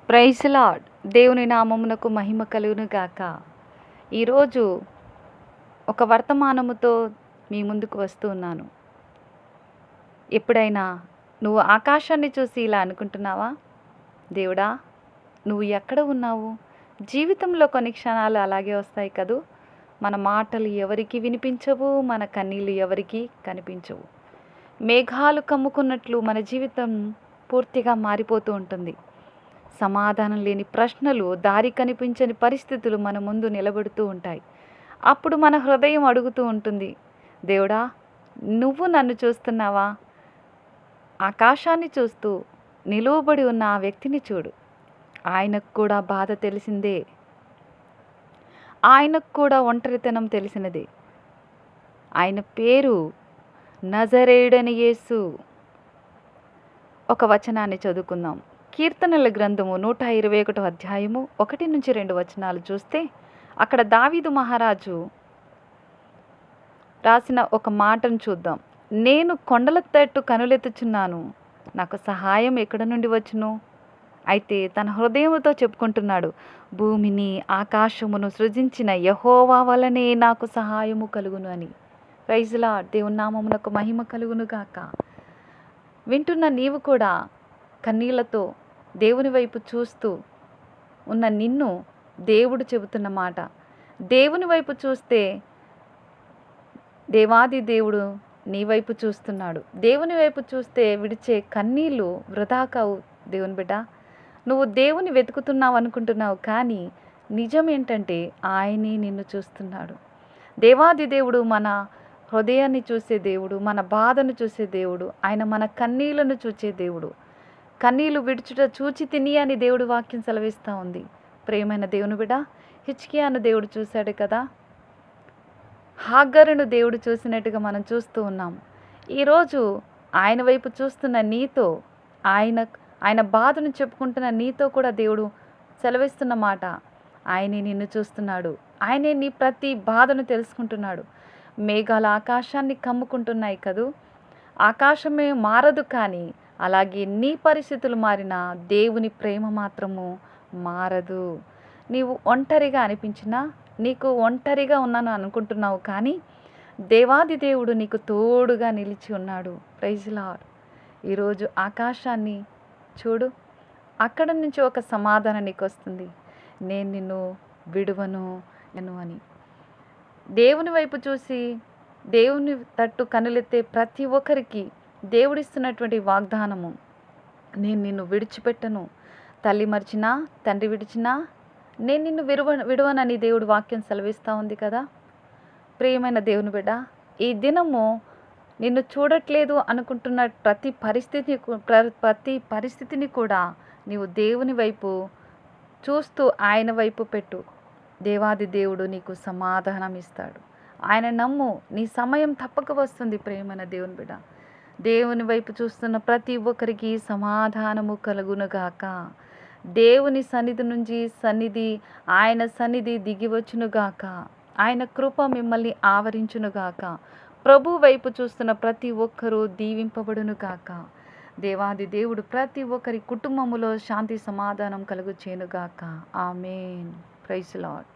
Praise Lord. దేవుని నామమునకు మహిమ కలుగును గాక. ఈరోజు ఒక వర్తమానముతో మీ ముందుకు వస్తూ ఉన్నాను. ఎప్పుడైనా నువ్వు ఆకాశాన్ని చూసి ఇలా అనుకుంటున్నావా? దేవుడా, నువ్వు ఎక్కడ ఉన్నావు? జీవితంలో కొన్ని క్షణాలు అలాగే వస్తాయి కదూ. మన మాటలు ఎవరికి వినిపించవు, మన కన్నీళ్ళు ఎవరికి కనిపించవు. మేఘాలు కమ్ముకున్నట్లు మన జీవితం పూర్తిగా మారిపోతూ ఉంటుంది. సమాధానం లేని ప్రశ్నలు, దారి కనిపించని పరిస్థితులు మన ముందు నిలబడుతూ ఉంటాయి. అప్పుడు మన హృదయం అడుగుతూ ఉంటుంది, దేవుడా, నువ్వు నన్ను చూస్తున్నావా? ఆకాశాన్ని చూస్తూ నిలువబడి ఉన్న ఆ వ్యక్తిని చూడు. ఆయనకు కూడా బాధ తెలిసిందే. ఆయనకు కూడా ఒంటరితనం తెలిసినదే. ఆయన పేరు నజరేయుడని యేసు. ఒక వచనాన్ని చదువుకుందాం. కీర్తనల గ్రంథము 121 అధ్యాయము 1-2 వచనాలు చూస్తే అక్కడ దావీదు మహారాజు రాసిన ఒక మాటను చూద్దాం. నేను కొండల తట్టు కనులెత్తుచున్నాను, నాకు సహాయం ఎక్కడ నుండి వచ్చును? అయితే తన హృదయముతో చెప్పుకుంటున్నాడు, భూమిని ఆకాశమును సృజించిన యెహోవా వలనే నాకు సహాయము కలుగును అని. Praise Lord. దేవుని నామమునకు మహిమ కలుగును గాక. వింటున్న నీవు కూడా కన్నీళ్లతో దేవుని వైపు చూస్తూ ఉన్న నిన్ను దేవుడు చెబుతున్న మాట, దేవుని వైపు చూస్తే దేవాది దేవుడు నీ వైపు చూస్తున్నాడు. దేవుని వైపు చూస్తే విడిచే కన్నీళ్ళు వృధా కావు. దేవుని బిడ్డ, నువ్వు దేవుని వెతుకుతున్నావు అనుకుంటున్నావు, కానీ నిజం ఏంటంటే ఆయనే నిన్ను చూస్తున్నాడు. దేవాది దేవుడు మన హృదయాన్ని చూసే దేవుడు, మన బాధను చూసే దేవుడు. ఆయన మన కన్నీళ్లను చూసే దేవుడు. కన్నీళ్లు విడుచుట చూచి తిని అని దేవుడు వాక్యం సెలవిస్తూ ఉంది. ప్రియమైన దేవుని బిడ్డ, హిజ్కియాను దేవుడు చూశాడు కదా, హాగరును దేవుడు చూసినట్టుగా మనం చూస్తూ ఉన్నాం. ఈరోజు ఆయన వైపు చూస్తున్న నీతో, ఆయన బాధను చెప్పుకుంటున్న నీతో కూడా దేవుడు సెలవిస్తున్న మాట, ఆయనే నిన్ను చూస్తున్నాడు. ఆయనే నీ ప్రతి బాధను తెలుసుకుంటున్నాడు. మేఘాలు ఆకాశాన్ని కమ్ముకుంటున్నాయి కదూ. ఆకాశమే మారదు, కానీ అలాగే నీ పరిస్థితులు మారినా దేవుని ప్రేమ మాత్రము మారదు. నీవు ఒంటరిగా అనిపించినా, నీకు ఒంటరిగా ఉన్నాను అనుకుంటున్నావు, కానీ దేవాది దేవుడు నీకు తోడుగా నిలిచి ఉన్నాడు. Praise Lord. ఈరోజు ఆకాశాన్ని చూడు, అక్కడ నుంచి ఒక సమాధానం నీకు వస్తుంది, నేను నిన్ను విడువను అని. దేవుని వైపు చూసి దేవుని తట్టు కనులెత్తే ప్రతి ఒక్కరికి దేవుడిస్తున్నటువంటి వాగ్దానము, నేను నిన్ను విడిచిపెట్టను. తల్లి మర్చినా, తండ్రి విడిచినా నేను నిన్ను విడువనని దేవుడు వాక్యం సెలవిస్తూ ఉంది కదా. ప్రియమైన దేవుని బిడ్డ, ఈ దినము నిన్ను చూడట్లేదు అనుకుంటున్న ప్రతి పరిస్థితిని కూడా నీవు దేవుని వైపు చూస్తూ ఆయన వైపు పెట్టు. దేవాది దేవుడు నీకు సమాధానం ఇస్తాడు. ఆయన నమ్ము, నీ సమయం తప్పక వస్తుంది. ప్రియమైన దేవుని బిడ్డ, దేవుని వైపు చూస్తున్న ప్రతి ఒక్కరికి సమాధానము కలుగునుగాక. దేవుని సన్నిధి నుంచి ఆయన సన్నిధి దిగివచ్చునుగాక. ఆయన కృప మిమ్మల్ని ఆవరించునుగాక. ప్రభు వైపు చూస్తున్న ప్రతి ఒక్కరూ దీవింపబడునుగాక. దేవాది దేవుడు ప్రతి ఒక్కరి కుటుంబములో శాంతి సమాధానం కలుగు చేయునుగాక. ఆమేన్. Praise lord.